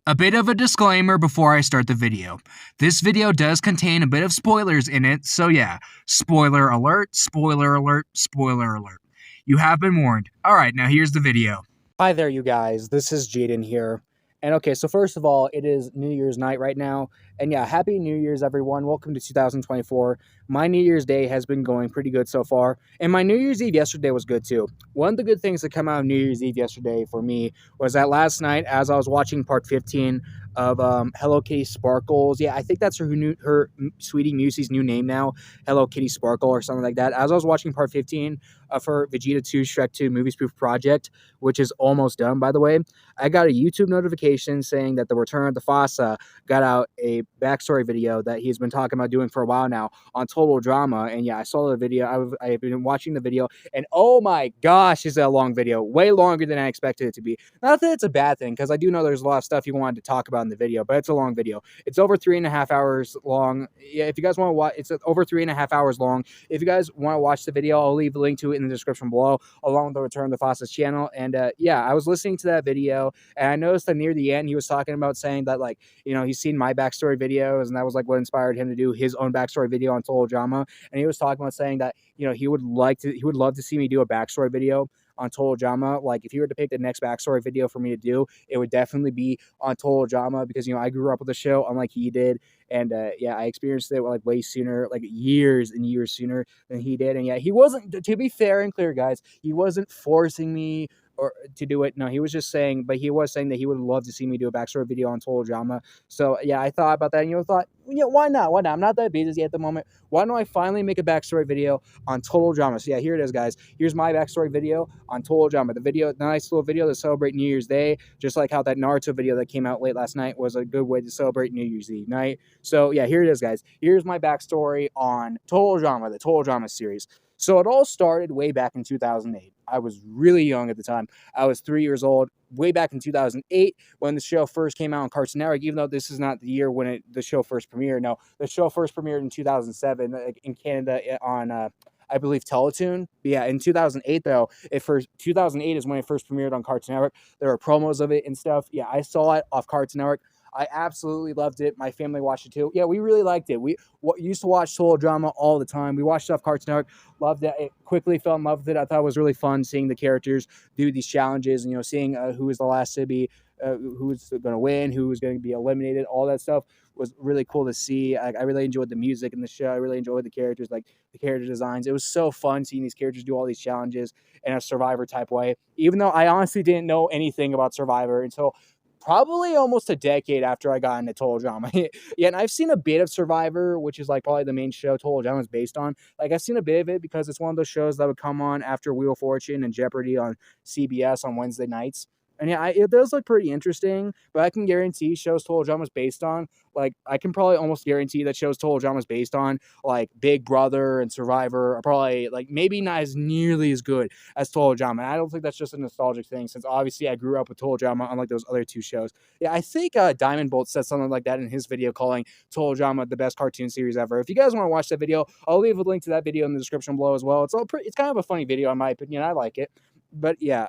A bit of a disclaimer before I start the video. This video does contain a bit of spoilers in it, so yeah, spoiler alert, spoiler alert, spoiler alert. You have been warned. Alright, now here's the video. Hi there, you guys. This is Jaden here. And okay, so first of all, it is New Year's night right now. And yeah, Happy New Year's, everyone. Welcome to 2024. My New Year's Day has been going pretty good so far. And my New Year's Eve yesterday was good too. One of the good things that came out of New Year's Eve yesterday for me was that last night, as I was watching part 15 of Hello Kitty Sparkles, yeah, I think that's her Sweetie Musie's new name now, Hello Kitty Sparkle or something like that. As I was watching part 15 of her Vegeta 2 Shrek 2 Movie Spoof Project, which is almost done, by the way, I got a YouTube notification saying that the Return of the Fossa got out a backstory video that he's been talking about doing for a while now on Total Drama. And yeah, I saw the video. I've been watching the video, and oh my gosh, is that a long video? Way longer than I expected it to be. Not that it's a bad thing, because I do know there's a lot of stuff you wanted to talk about in the video, but it's a long video. It's over 3.5 hours long. Yeah, if you guys want to watch, it's over 3.5 hours long. If you guys want to watch the video, I'll leave a link to it in the description below, along with the Return of the Fossa's channel. And yeah, I was listening to that video, and I noticed that near the end, he was talking about saying that, like, you know, he's seen my backstory videos, and that was like what inspired him to do his own backstory video on Total Drama. And he was talking about saying that, you know, he would love to see me do a backstory video on Total Drama. Like, if you were to pick the next backstory video for me to do, it would definitely be on Total Drama, because, you know, I grew up with the show unlike he did. And yeah, I experienced it like way sooner, like years and years sooner than he did. And yeah, he wasn't, to be fair and clear, guys, he wasn't forcing me or to do it. No, he was just saying, but he was saying that he would love to see me do a backstory video on Total Drama. So yeah, I thought about that, and thought, yeah, why not? Why not? I'm not that busy at the moment. Why don't I finally make a backstory video on Total Drama? So yeah, here it is, guys. Here's my backstory video on Total Drama. The video, nice little video to celebrate New Year's Day, just like how that Naruto video that came out late last night was a good way to celebrate New Year's Eve night. So yeah, here it is, guys. Here's my backstory on Total Drama, the Total Drama series. So it all started way back in 2008. I was really young at the time. I was 3 years old, way back in 2008 when the show first came out on Cartoon Network, even though this is not the year when the show first premiered. No, the show first premiered in 2007 in Canada on, I believe, Teletoon. But yeah, in 2008, though, 2008 is when it first premiered on Cartoon Network. There were promos of it and stuff. Yeah, I saw it off Cartoon Network. I absolutely loved it. My family watched it too. Yeah, we really liked it. We used to watch Total Drama all the time. We watched it off Cartoon Network. Loved it. It quickly fell in love with it. I thought it was really fun seeing the characters do these challenges, and, you know, seeing who was the last to be, who was going to win, who was going to be eliminated. All that stuff was really cool to see. I really enjoyed the music in the show. I really enjoyed the characters, like the character designs. It was so fun seeing these characters do all these challenges in a Survivor type way, even though I honestly didn't know anything about Survivor until probably almost a decade after I got into Total Drama. Yeah, and I've seen a bit of Survivor, which is like probably the main show Total Drama is based on. Like, I've seen a bit of it because it's one of those shows that would come on after Wheel of Fortune and Jeopardy on CBS on Wednesday nights. And yeah, it does look pretty interesting, but I can guarantee shows Total Drama is based on, like, I can probably almost guarantee that shows Total Drama is based on, like, Big Brother and Survivor, are probably, like, maybe not as nearly as good as Total Drama. And I don't think that's just a nostalgic thing, since obviously I grew up with Total Drama, unlike those other two shows. Yeah, I think Diamondbolt said something like that in his video, calling Total Drama the best cartoon series ever. If you guys want to watch that video, I'll leave a link to that video in the description below as well. It's kind of a funny video in my opinion. I like it. But yeah,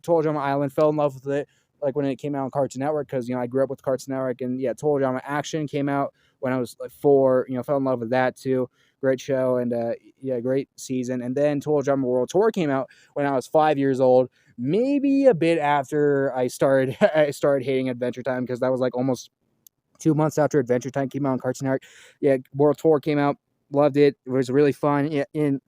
Total Drama Island, fell in love with it like when it came out on Cartoon Network, because, you know, I grew up with Cartoon Network. And yeah, Total Drama Action came out when I was like 4. You know, fell in love with that too. Great show, and yeah, great season. And then Total Drama World Tour came out when I was 5 years old, maybe a bit after I started hating Adventure Time, because that was like almost 2 months after Adventure Time came out on Cartoon Network. Yeah, World Tour came out, loved it. It was really fun. Yeah, and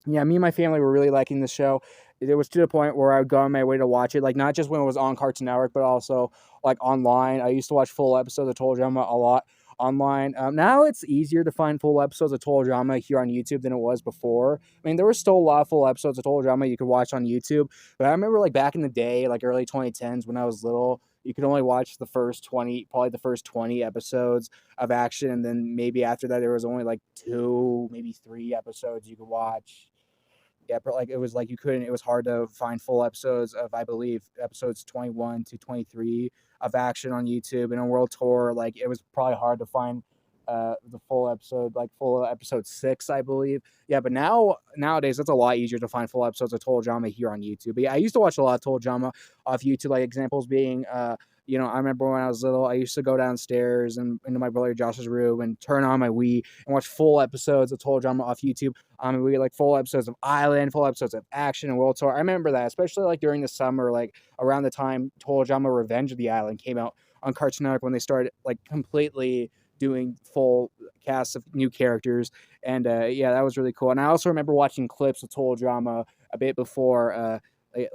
yeah, me and my family were really liking the show. It was to the point where I would go on my way to watch it, like, not just when it was on Cartoon Network, but also like online. I used to watch full episodes of Total Drama a lot online. Now it's easier to find full episodes of Total Drama here on YouTube than it was before. I mean, there were still a lot of full episodes of Total Drama you could watch on YouTube, but I remember, like, back in the day, like early 2010s when I was little, you could only watch the first 20, probably the first 20 episodes of Action, and then maybe after that there was only like 2, maybe 3 episodes you could watch. Yeah, but like, it was like it was hard to find full episodes of, I believe, episodes 21 to 23 of Action on YouTube. And on World Tour, like, it was probably hard to find the full episode, like full episode 6, I believe. Yeah, but nowadays it's a lot easier to find full episodes of Total Drama here on YouTube. But yeah, I used to watch a lot of Total Drama off YouTube, like examples being I remember when I was little, I used to go downstairs and into my brother Josh's room and turn on my Wii and watch full episodes of Total Drama off YouTube. We get like full episodes of Island, full episodes of Action and World Tour. I remember that, especially like during the summer, like around the time Total Drama Revenge of the Island came out on Cartoon Network, when they started like completely doing full casts of new characters. And yeah, that was really cool. And I also remember watching clips of Total Drama a bit before.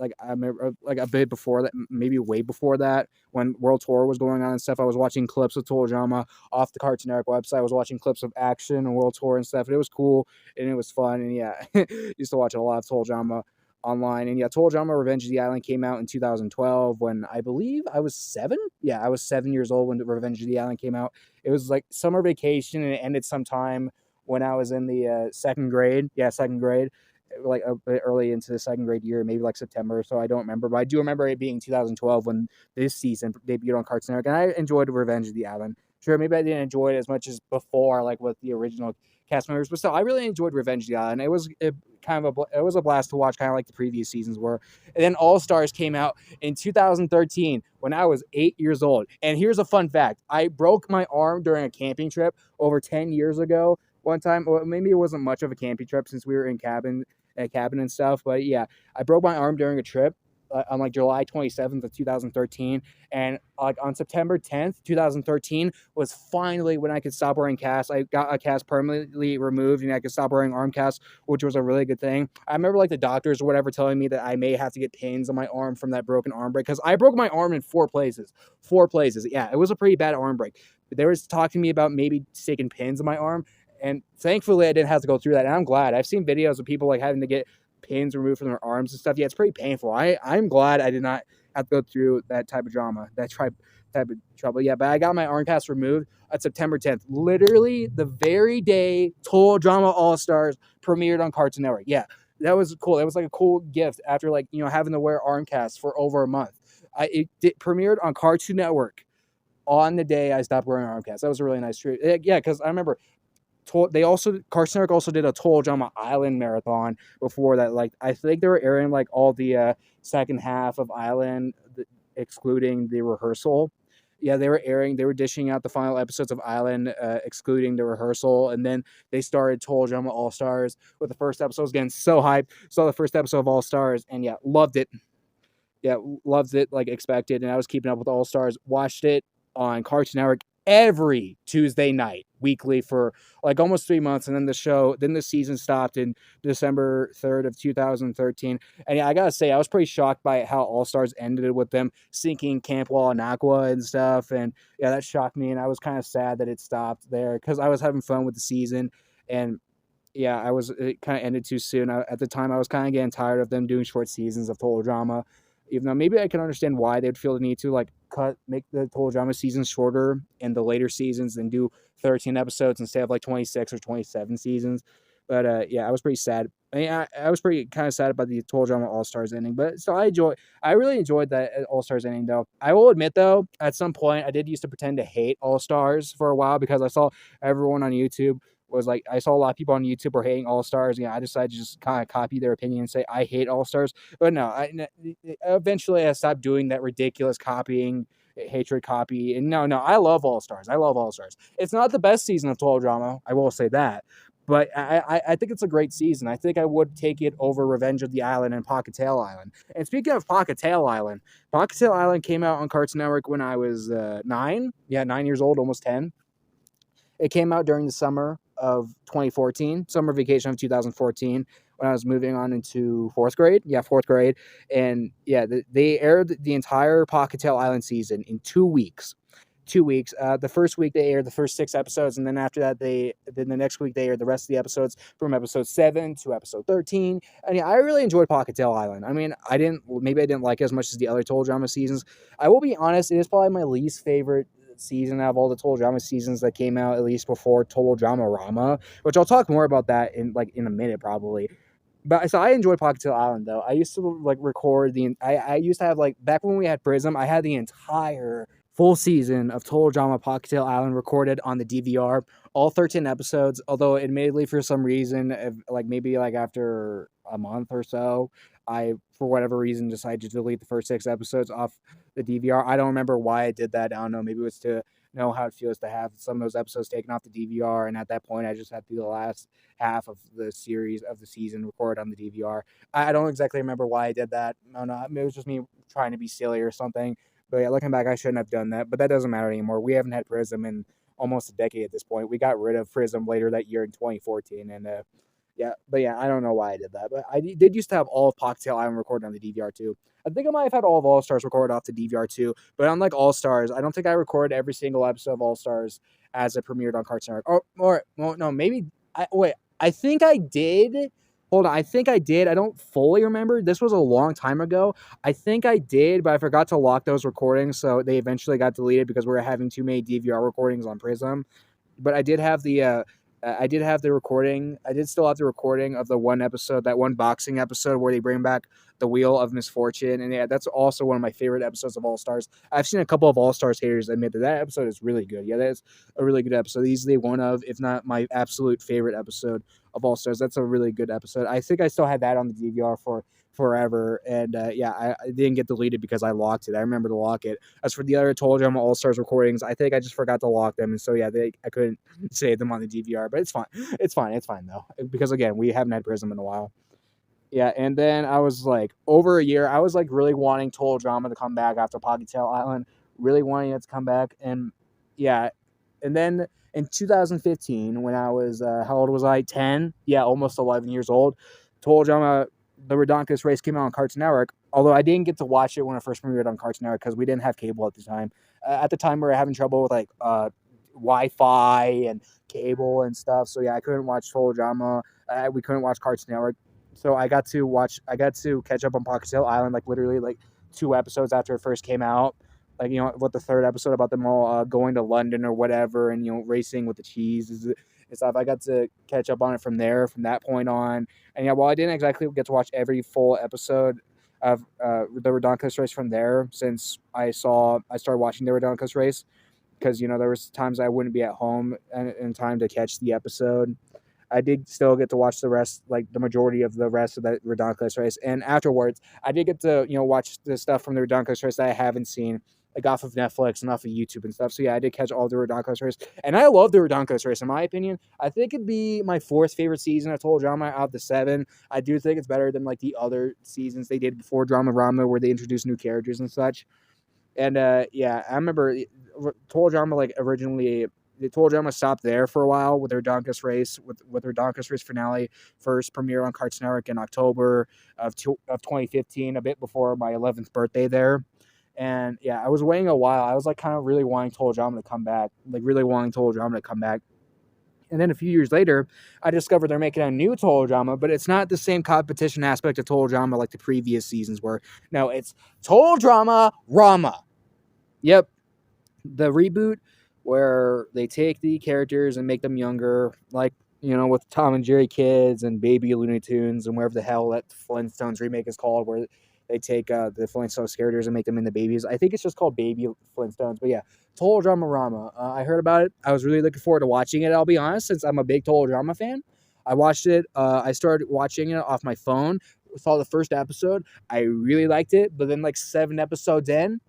Like I remember, like a bit before that, maybe way before that, when World Tour was going on and stuff. I was watching clips of Total Drama off the Cartoon Network website. I was watching clips of Action and World Tour and stuff. And it was cool and it was fun. And yeah, used to watch a lot of Total Drama online. And yeah, Total Drama Revenge of the Island came out in 2012 when I believe I was 7. Yeah, I was 7 years old when the Revenge of the Island came out. It was like summer vacation and it ended sometime when I was in the second grade. Yeah, second grade, like a bit early into the second grade year, maybe like September. So I don't remember, but I do remember it being 2012 when this season debuted on Cartoon Network, and I enjoyed Revenge of the Island. Sure, maybe I didn't enjoy it as much as before, like with the original cast members, but still, I really enjoyed Revenge of the Island. It was a blast to watch, kind of like the previous seasons were. And then All Stars came out in 2013 when I was 8 years old. And here's a fun fact: I broke my arm during a camping trip over 10 years ago. One time, well, maybe it wasn't much of a camping trip since we were in a cabin and stuff. But yeah, I broke my arm during a trip on like July 27th of 2013, and like on September 10th, 2013 was finally when I could stop wearing casts. I got a cast permanently removed, and I could stop wearing arm casts, which was a really good thing. I remember like the doctors or whatever telling me that I may have to get pins on my arm from that broken arm break, because I broke my arm in 4 places. 4 places. Yeah, it was a pretty bad arm break. They were talking to me about maybe sticking pins in my arm, and thankfully I didn't have to go through that. And I'm glad. I've seen videos of people like having to get pins removed from their arms and stuff. Yeah, it's pretty painful. I'm glad I did not have to go through that type of drama, type of trouble. Yeah, but I got my arm cast removed on September 10th, literally the very day Total Drama All Stars premiered on Cartoon Network. Yeah, that was cool. That was like a cool gift after like having to wear arm casts for over a month. It premiered on Cartoon Network on the day I stopped wearing arm casts. That was a really nice treat. Yeah, because I remember Cartoon Network also did a Total Drama Island marathon before that. Like I think they were airing like all the second half of Island, excluding the rehearsal. Yeah, they were dishing out the final episodes of Island, excluding the rehearsal, and then they started Total Drama All Stars with the first episode. I was getting so hyped. Saw the first episode of All Stars, and yeah, loved it. Yeah, loved it like expected, and I was keeping up with All Stars. Watched it on Cartoon Network every Tuesday night, weekly for like almost 3 months, and then the season stopped in December 3rd of 2013. And yeah, I gotta say, I was pretty shocked by how All Stars ended with them sinking Camp Wallenaqua and stuff, and yeah, that shocked me, and I was kind of sad that it stopped there because I was having fun with the season, and yeah, it kind of ended too soon. At the time, I was kind of getting tired of them doing short seasons of Total Drama, even though maybe I can understand why they'd feel the need to like make the Total Drama seasons shorter in the later seasons and do 13 episodes instead of like 26 or 27 seasons. But yeah, I was pretty sad. I was pretty kind of sad about the Total Drama All Stars ending, but still, I really enjoyed that All Stars ending though. I will admit though, at some point, I did used to pretend to hate All Stars for a while because I saw everyone on YouTube was like, I saw a lot of people on YouTube were hating All Stars. Yeah, I decided to just kind of copy their opinion and say I hate All Stars. But no, eventually I stopped doing that ridiculous copying, hatred copy. And no, I love All Stars. I love All Stars. It's not the best season of Total Drama, I will say that. But I think it's a great season. I think I would take it over Revenge of the Island and Pockatail Island. And speaking of Pockatail Island came out on Cartoon Network when I was 9. Yeah, 9 years old, almost 10. It came out during the summer of 2014, summer vacation of 2014, when I was moving on into fourth grade. Yeah, fourth grade. And yeah, they aired the entire Pockatail Island season in 2 weeks. 2 weeks. The first week they aired the first 6 episodes, and then after that, then the next week they aired the rest of the episodes from episode 7 to episode 13. And yeah, I really enjoyed Pockatail Island. I mean, I didn't like it as much as the other Total Drama seasons. I will be honest, it is probably my least favorite season out of all the Total Drama seasons that came out, at least before Total Drama Rama, which I'll talk more about that in a minute probably. But so I enjoyed Pockatail Island though. I used to like record I used to have like back when we had Prism, I had the entire full season of Total Drama Pockatail Island recorded on the DVR, all 13 episodes. Although admittedly for some reason, like maybe like after a month or so, I, for whatever reason, decided to delete the first 6 episodes off the DVR. I don't remember why I did that. I don't know. Maybe it was to know how it feels to have some of those episodes taken off the DVR. And at that point, I just had to do the last half of the series of the season recorded on the DVR. I don't exactly remember why I did that. No, no, it was just me trying to be silly or something. But yeah, looking back, I shouldn't have done that. But that doesn't matter anymore. We haven't had Prism in almost a decade at this point. We got rid of Prism later that year in 2014, and yeah, but yeah, I don't know why I did that, but I did used to have all of Pocktail Island recorded on the DVR too. I think I might have had all of All Stars recorded off the DVR too, but unlike All Stars, I don't think I recorded every single episode of All Stars as it premiered on Cartoon Network. Or well, no, maybe wait. I think I did. Hold on, I think I did. I don't fully remember. This was a long time ago. I think I did, but I forgot to lock those recordings, so they eventually got deleted because we were having too many DVR recordings on Prism. But I did have the recording. I did still have the recording of the one episode, that one boxing episode where they bring back the Wheel of Misfortune, and yeah, that's also one of my favorite episodes of All Stars. I've seen a couple of All Stars haters admit that that episode is really good. Yeah, that is a really good episode. Easily one of, if not my absolute favorite episode of All Stars. That's a really good episode. I think I still had that on the DVR for forever, and yeah, I didn't get deleted because I locked it. I remember to lock it. As for the other Total Drama All Stars recordings, I think I just forgot to lock them, and so yeah, I couldn't save them on the DVR. But it's fine. It's fine. It's fine though, because again, we haven't had Prism in a while. Yeah, and then I was like, over a year, I was like really wanting Total Drama to come back after Ponytail Island, really wanting it to come back, and yeah, and then in 2015, when I was how old was I? 10? Yeah, almost 11 years old. Total Drama, the Redonkulous Race came out on Cartoon Network. Although I didn't get to watch it when it first premiered on Cartoon Network because we didn't have cable at the time. At the time, we were having trouble with like Wi-Fi and cable and stuff. So yeah, I couldn't watch Total Drama. We couldn't watch Cartoon Network. So I got to catch up on Pocket Island like literally like 2 episodes after it first came out. Like, you know, what, the third episode about them all going to London or whatever, and, you know, racing with the cheese and stuff. I got to catch up on it from that point on. And yeah, while I didn't exactly get to watch every full episode of the Redonkulous Race from there, since I started watching the Redonkulous Race, because, you know, there was times I wouldn't be at home in time to catch the episode. I did still get to watch the rest, like the majority of the rest of that Redonkulous Race, and afterwards, I did get to, you know, watch the stuff from the Redonkulous Race that I haven't seen, like off of Netflix and off of YouTube and stuff. So yeah, I did catch all the Redonkulous Race, and I love the Redonkulous Race. In my opinion, I think it'd be my fourth favorite season of Total Drama out of the 7. I do think it's better than like the other seasons they did before Drama Rama, where they introduced new characters and such. And yeah, I remember Total Drama like originally. The Total Drama stopped there for a while with their Redonkulous Race, with their Redonkulous Race finale first premiere on Cartoon Network in October of 2015, a bit before my 11th birthday there. And yeah, I was waiting a while. I was like kind of really wanting Total Drama to come back, like really wanting Total Drama to come back. And then a few years later, I discovered they're making a new Total Drama, but it's not the same competition aspect of Total Drama like the previous seasons were. No, it's Total Drama Rama. Yep, the reboot where they take the characters and make them younger, like, you know, with Tom and Jerry Kids and Baby Looney Tunes and wherever the hell that Flintstones remake is called, where they take the Flintstones characters and make them into babies. I think it's just called Baby Flintstones, but yeah, Total Drama Rama. I heard about it. I was really looking forward to watching it, I'll be honest, since I'm a big Total Drama fan. I watched it. I started watching it off my phone, saw the first episode. I really liked it, but then like 7 episodes in,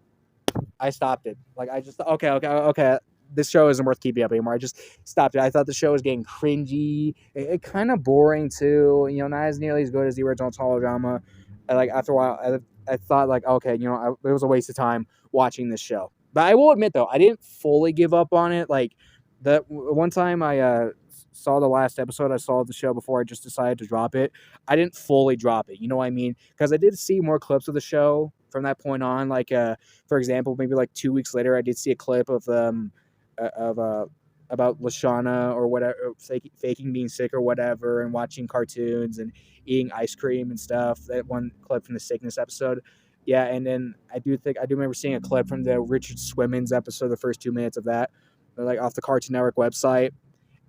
I stopped it. Like, I just, okay. This show isn't worth keeping up anymore. I just stopped it. I thought the show was getting cringy. It kind of boring too. You know, not as nearly as good as the original Total Drama. Like, after a while, I thought like, okay, you know, it was a waste of time watching this show. But I will admit though, I didn't fully give up on it. Like, that one time I saw the last episode, I saw the show before I just decided to drop it. I didn't fully drop it. You know what I mean? Because I did see more clips of the show from that point on. Like, for example, maybe like 2 weeks later, I did see a clip of about Lashana or whatever, faking being sick or whatever, and watching cartoons and eating ice cream and stuff. That one clip from the sickness episode. Yeah, and then I do remember seeing a clip from the Richard Swimmins episode, the first 2 minutes of that, like off the Cartoon Network website.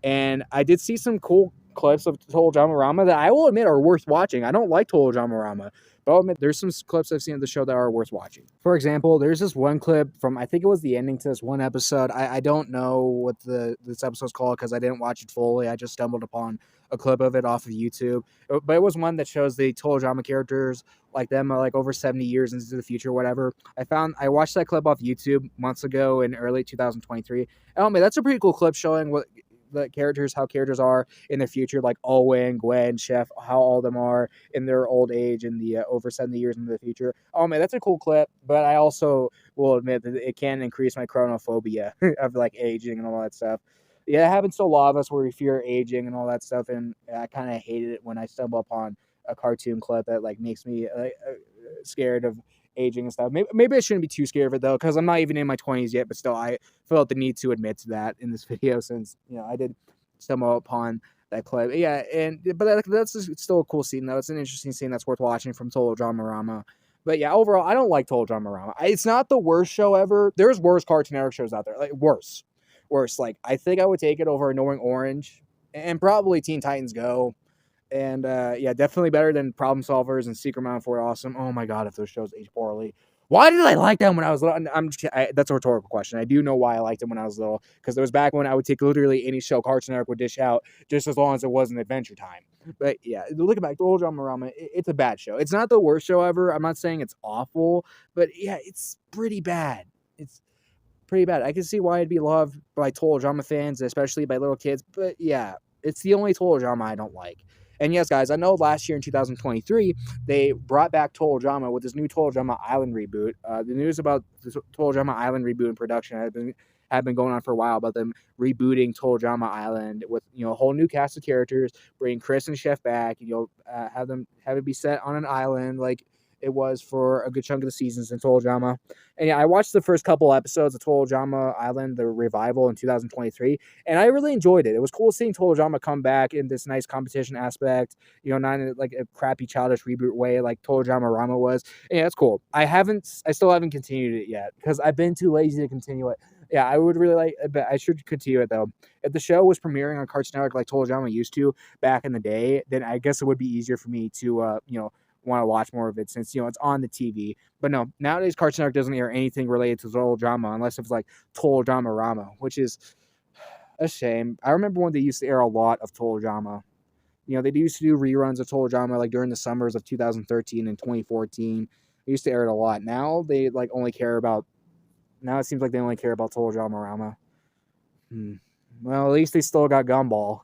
And I did see some cool clips of Total Drama Rama that I will admit are worth watching. I don't like Total Drama Rama, But I'll admit, there's some clips I've seen of the show that are worth watching. For example, there's this one clip from, I think it was the ending to this one episode. I don't know what this episode's called because I didn't watch it fully. I just stumbled upon a clip of it off of YouTube. But it was one that shows the total drama characters, like them, like over 70 years into the future, whatever. I watched that clip off YouTube months ago in early 2023. And I mean, that's a pretty cool clip showing what how characters are in their future, like Owen, Gwen, Chef, how all of them are in their old age in the over 70 years into the future. Oh man, that's a cool clip, but I also will admit that it can increase my chronophobia of like aging and all that stuff. Yeah, it happens to a lot of us where we fear aging and all that stuff, and I kind of hated it when I stumble upon a cartoon clip that like makes me scared of aging and stuff. Maybe I shouldn't be too scared of it though, because I'm not even in my 20s yet, but still I felt the need to admit to that in this video since I did stumble upon that clip. Yeah, but that's still a cool scene though. It's an interesting scene that's worth watching from Total Dramarama. But yeah, overall, I don't like Total Dramarama. It's not the worst show ever. There's worse Cartoon Network shows out there, like worse. Like I think I would take it over Annoying Orange and probably Teen Titans Go. And yeah, definitely better than Problem Solvers and Secret Mountain Fort Awesome. Oh my god, if those shows age poorly. Why did I like them when I was little? That's a rhetorical question. I do know why I liked them when I was little, because it was back when I would take literally any show Cartoon Network would dish out, just as long as it wasn't Adventure Time. But yeah, looking back, the old Dramarama, it's a bad show. It's not the worst show ever. I'm not saying it's awful, but yeah, it's pretty bad. It's pretty bad. I can see why it'd be loved by Total Drama fans, especially by little kids. But yeah, it's the only Total Drama I don't like. And yes, guys, I know last year in 2023, they brought back Total Drama with this new Total Drama Island reboot. The news about the Total Drama Island reboot in production have been going on for a while about them rebooting Total Drama Island with a whole new cast of characters, bring Chris and Chef back, have it be set on an island like it was for a good chunk of the seasons in Total Drama. And yeah, I watched the first couple episodes of Total Drama Island, the revival in 2023, and I really enjoyed it. It was cool seeing Total Drama come back in this nice competition aspect, not in like a crappy childish reboot way like Total Drama Rama was. And yeah, it's cool. I still haven't continued it yet because I've been too lazy to continue it. Yeah, I would really like, but I should continue it though. If the show was premiering on Cartoon Network like Total Drama used to back in the day, then I guess it would be easier for me to, want to watch more of it since it's on the TV. But no, nowadays Cartoon Network doesn't air anything related to Total Drama unless it's like Total Drama Rama, which is a shame. I remember when they used to air a lot of Total Drama. They used to do reruns of Total Drama like during the summers of 2013 and 2014. They used to air it a lot. Now they like only care about. Now it seems like they only care about Total Drama Rama. Well, at least they still got Gumball.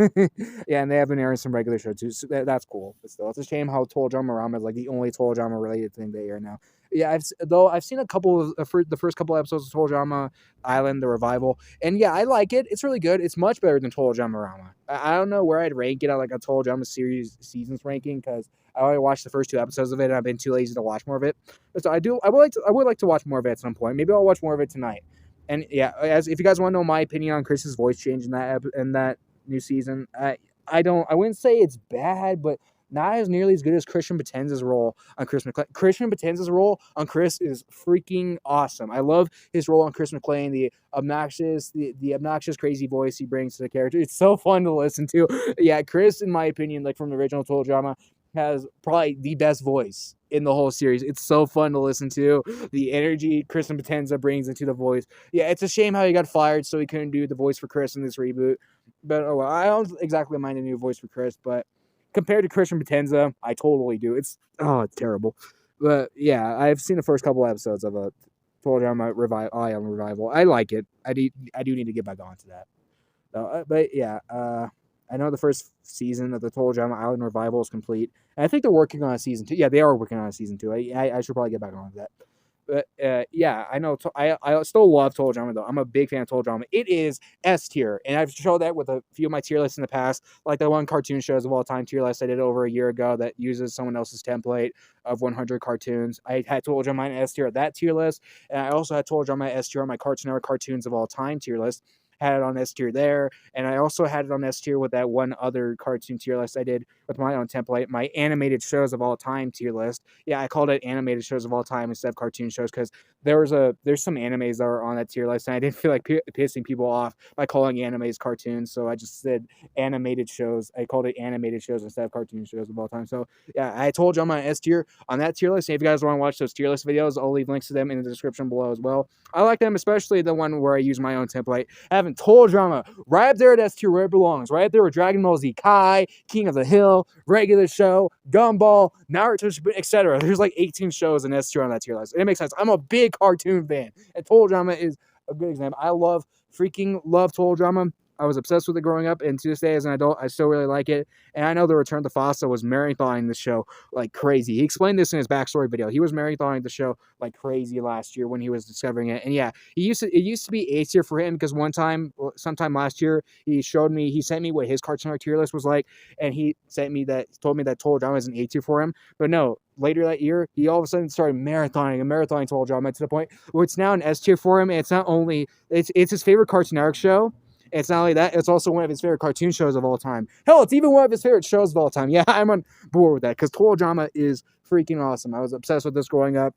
Yeah, and they have been airing some regular shows too, so that's cool. But still, it's a shame how Total Drama Rama is like the only Total Drama related thing they air now. Yeah, I've seen a couple of the first couple episodes of Total Drama Island, the revival, and yeah, I like it. It's really good. It's much better than Total Drama Rama. I don't know where I'd rank it on like a Total Drama series seasons ranking because I only watched the first 2 episodes of it, and I've been too lazy to watch more of it. So I would like to watch more of it at some point. Maybe I'll watch more of it tonight. And yeah, if you guys want to know my opinion on Chris's voice change in that new season, I wouldn't say it's bad, but not as nearly as good as Christian Potenza's role on Chris McClane. Christian Potenza's role on Chris is freaking awesome. I love his role on Chris McClane, the obnoxious, crazy voice he brings to the character. It's so fun to listen to. Yeah, Chris, in my opinion, like from the original Total Drama, has probably the best voice in the whole series. It's so fun to listen to. The energy Kristen Potenza brings into the voice. Yeah, it's a shame how he got fired, so he couldn't do the voice for Chris in this reboot. But oh well, I don't exactly mind a new voice for Chris, but compared to Christian Potenza, I totally do. It's terrible. But yeah, I've seen the first couple episodes of a Total Drama revival. I like it. I do need to get back onto that. But yeah, I know the first season of the Total Drama Island revival is complete. And I think they're working on a season 2. Yeah, they are working on a season 2. I should probably get back on that. But yeah, I know. I still love Total Drama, though. I'm a big fan of Total Drama. It is S tier. And I've showed that with a few of my tier lists in the past. Like the one cartoon shows of all time tier list I did over a year ago that uses someone else's template of 100 cartoons. I had Total Drama in S tier at that tier list. And I also had Total Drama S tier on my Cartoon Network cartoons of all time tier list. had it on S tier there, and I also had it on S tier with that one other cartoon tier list I did with my own template, my animated shows of all time tier list. Yeah, I called it animated shows of all time instead of cartoon shows because there's some animes that are on that tier list, and I didn't feel like pissing people off by calling animes cartoons, so I just said animated shows. I called it animated shows instead of cartoon shows of all time. So yeah, I told you I'm on S tier on that tier list. And if you guys want to watch those tier list videos, I'll leave links to them in the description below as well. I like them, especially the one where I use my own template. Having Total Drama right up there at S tier where it belongs, right up there with Dragon Ball Z Kai, King of the Hill, Regular Show, Gumball, Naruto, etc. There's like 18 shows in S tier on that tier list. And it makes sense. I'm a big cartoon fan, and Total Drama is a good example. I freaking love Total Drama. I was obsessed with it growing up, and to this day, as an adult, I still really like it. And I know the Return to Fossa was marathoning the show like crazy. He explained this in his backstory video. He was marathoning the show like crazy last year when he was discovering it. And yeah, it used to be A tier for him because sometime last year, he sent me what his Cartoon Network tier list was like, and he told me that Total Drama is an A tier for him. But no, later that year, he all of a sudden started marathoning Total Drama to the point where it's now an S tier for him. And it's not only it's his favorite Cartoon Network show. It's not only that, it's also one of his favorite cartoon shows of all time. Hell, it's even one of his favorite shows of all time. Yeah, I'm on board with that because Total Drama is freaking awesome. I was obsessed with this growing up.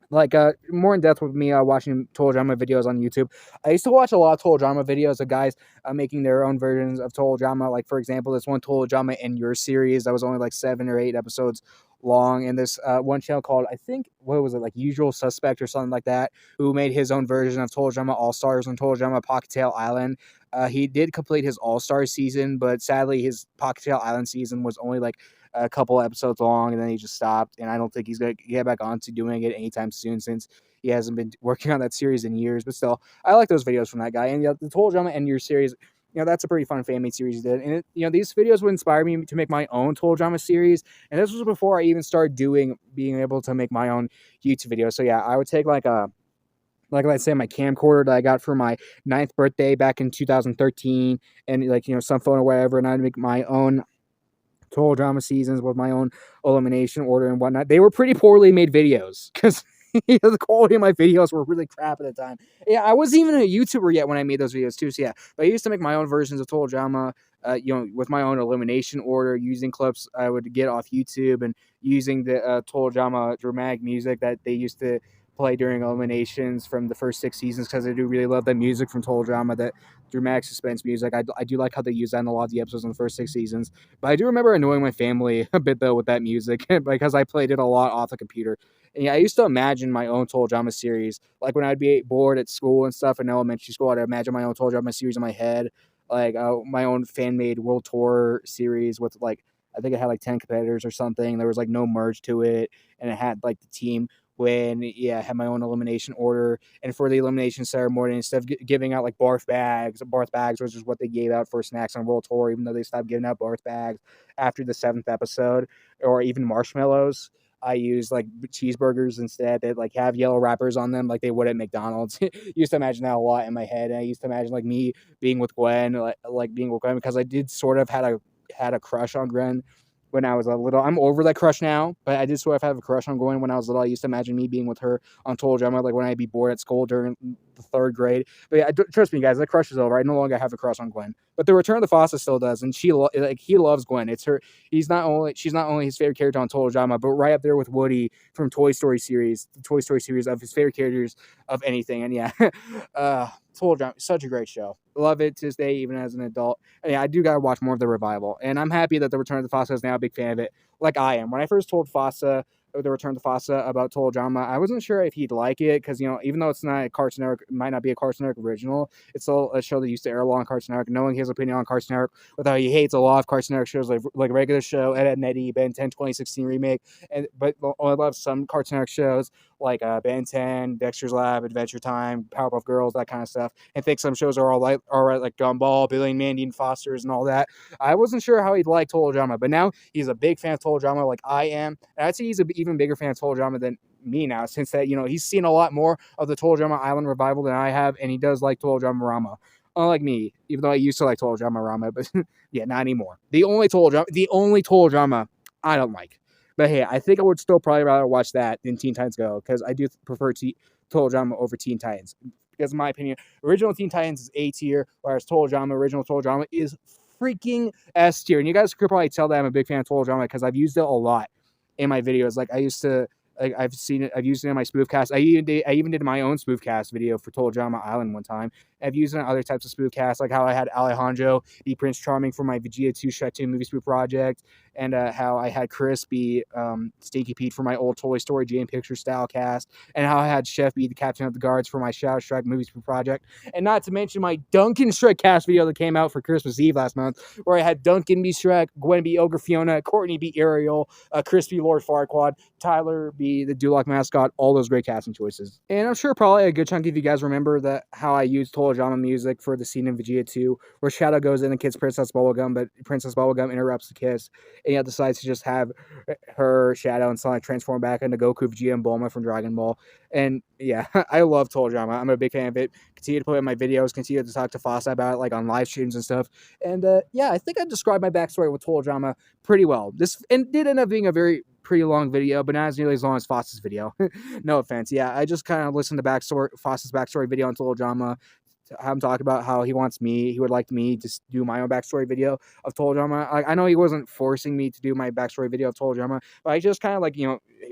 Like, more in depth with me watching Total Drama videos on YouTube. I used to watch a lot of Total Drama videos of guys making their own versions of Total Drama. Like, for example, this one Total Drama in Your series that was only like 7 or 8 episodes long. And this one channel called, I think, what was it, like Usual Suspect or something like that, who made his own version of Total Drama All Stars and Total Drama Pocket Tail Island. He did complete his All Stars season, but sadly, his Pocket Tail Island season was only like a couple episodes long, and then he just stopped. And I don't think he's going to get back onto doing it anytime soon since he hasn't been working on that series in years. But still, I like those videos from that guy. And the Total Drama and Your series, that's a pretty fun fan-made series he did. And these videos would inspire me to make my own Total Drama series. And this was before I even started being able to make my own YouTube videos. So yeah, I would take like let's say my camcorder that I got for my 9th birthday back in 2013 and some phone or whatever, and I'd make my own Total Drama seasons with my own elimination order and whatnot. They were pretty poorly made videos because the quality of my videos were really crap at the time. Yeah, I wasn't even a YouTuber yet when I made those videos too. So yeah, but I used to make my own versions of Total Drama, with my own elimination order, using clips I would get off YouTube and using the Total Drama dramatic music that they used to play during eliminations from the first 6 seasons because I do really love that music from Total Drama, that dramatic suspense music. I do like how they use that in a lot of the episodes in the first 6 seasons. But I do remember annoying my family a bit, though, with that music because I played it a lot off the computer. And yeah, I used to imagine my own Total Drama series. Like when I'd be bored at school and stuff in elementary school, I'd imagine my own Total Drama series in my head. Like my own fan-made World Tour series with I think it had like 10 competitors or something. There was like no merge to it. And it had like the team I had my own elimination order. And for the elimination ceremony, instead of giving out like barf bags, which is what they gave out for snacks on World Tour, even though they stopped giving out barf bags after the 7th episode, or even marshmallows, I used like cheeseburgers instead that like have yellow wrappers on them like they would at McDonald's. Used to imagine that a lot in my head. And I used to imagine like me being with Gwen, like being with Gwen, because I did sort of had a crush on Gwen when I was a little. I'm over that crush now, but I did sort of have a crush on Gwen when I was little. I used to imagine me being with her on Total Drama, like when I'd be bored at school during the 3rd grade. But yeah, trust me, guys, that crush is over. I no longer have a crush on Gwen. But the Return of the Fossa still does, and he loves Gwen. It's her. She's not only his favorite character on Total Drama, but right up there with Woody from Toy Story series, the Toy Story series of his favorite characters of anything. And yeah, Total Drama, such a great show. Love it to this day, even as an adult. And yeah, I do gotta watch more of the revival, and I'm happy that the Return of the Fossa is now a big fan of it, like I am. When I first told the Return to Fossa about Total Drama, I wasn't sure if he'd like it because even though it's not a Cartoon Network, it might not be a Cartoon Network original, it's still a show that used to air a lot on Cartoon Network. Knowing his opinion on Cartoon Network, with how he hates a lot of Cartoon Network shows like Regular Show, Ed, Edd n Eddy, Ben 10 2016 remake, but I love some Cartoon Network shows like Ben 10, Dexter's Lab, Adventure Time, Powerpuff Girls, that kind of stuff, and think some shows are all right, like Gumball, Billy and Mandy and Foster's and all that. I wasn't sure how he'd like Total Drama, but now he's a big fan of Total Drama like I am, and I'd say he's an even bigger fan of Total Drama than me now, since that he's seen a lot more of the Total Drama Island revival than I have, and he does like Total Drama Rama. Unlike me, even though I used to like Total Drama Rama, but yeah, not anymore. The only Total Drama I don't like. But hey, I think I would still probably rather watch that than Teen Titans Go, because I do prefer Total Drama over Teen Titans. because in my opinion, original Teen Titans is A tier, whereas Total Drama, original Total Drama is freaking S tier. And you guys could probably tell that I'm a big fan of Total Drama because I've used it a lot in my videos. Like I used to, like I've seen it, I've used it in my spoofcast. I even did my own spoofcast video for Total Drama Island one time. I've used it in other types of spoofcasts, like how I had Alejandro be Prince Charming for my Vegeta 2 Shrek 2 movie spoof project, and how I had Chris be Stinky Pete for my old Toy Story Jane Picture style cast, and how I had Chef be the Captain of the Guards for my Shadow Shrek movie spoof project, and not to mention my Duncan Shrek cast video that came out for Christmas Eve last month, where I had Duncan be Shrek, Gwen be Ogre Fiona, Courtney be Ariel, Chris be Lord Farquaad, Tyler be the Duloc mascot, all those great casting choices. And I'm sure probably a good chunk of you guys remember that how I used Total Drama music for the scene in Vegeta 2, where Shadow goes in and kisses Princess Bubblegum, but Princess Bubblegum interrupts the kiss, and yet decides to just have her, Shadow, and Sonic transform back into Goku, Vegeta, and Bulma from Dragon Ball. And yeah, I love Total Drama. I'm a big fan of it. Continue to put it in my videos, continue to talk to Fossa about it, like on live streams and stuff. And yeah, I think I described my backstory with Total Drama pretty well. This and did end up being a very pretty long video, but not as nearly as long as Fossa's video. No offense. Yeah, I just kind of listened to Fossa's backstory video on Total Drama. Have him talk about how he would like me to do my own backstory video of Total Drama. Like, I know he wasn't forcing me to do my backstory video of Total Drama, but I just kind of like,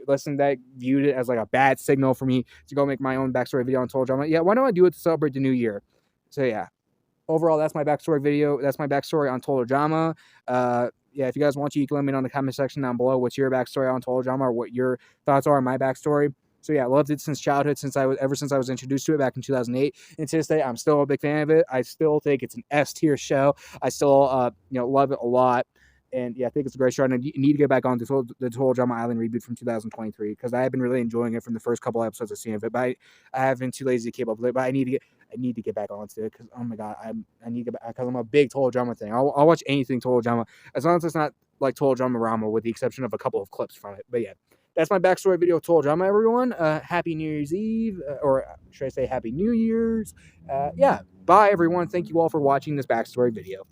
listened to that, viewed it as like a bad signal for me to go make my own backstory video on Total Drama. Yeah, why don't I do it to celebrate the new year? So yeah, overall, that's my backstory video. That's my backstory on Total Drama. Yeah, if you guys want to, you can let me know in the comment section down below what's your backstory on Total Drama or what your thoughts are on my backstory. So yeah, loved it since childhood, ever since I was introduced to it back in 2008. And to this day, I'm still a big fan of it. I still think it's an S tier show. I still love it a lot. And yeah, I think it's a great show. And I need to get back on the Total Drama Island reboot from 2023 because I have been really enjoying it from the first couple episodes I've seen of it. But I have been too lazy to keep up with it. But I need to get back onto it because oh my god, I need to get back because I'm a big Total Drama thing. I'll watch anything Total Drama as long as it's not like Total Drama Rama, with the exception of a couple of clips from it. But yeah, that's my backstory video of Total Drama, everyone. Happy New Year's Eve, or should I say Happy New Year's? Yeah, bye everyone. Thank you all for watching this backstory video.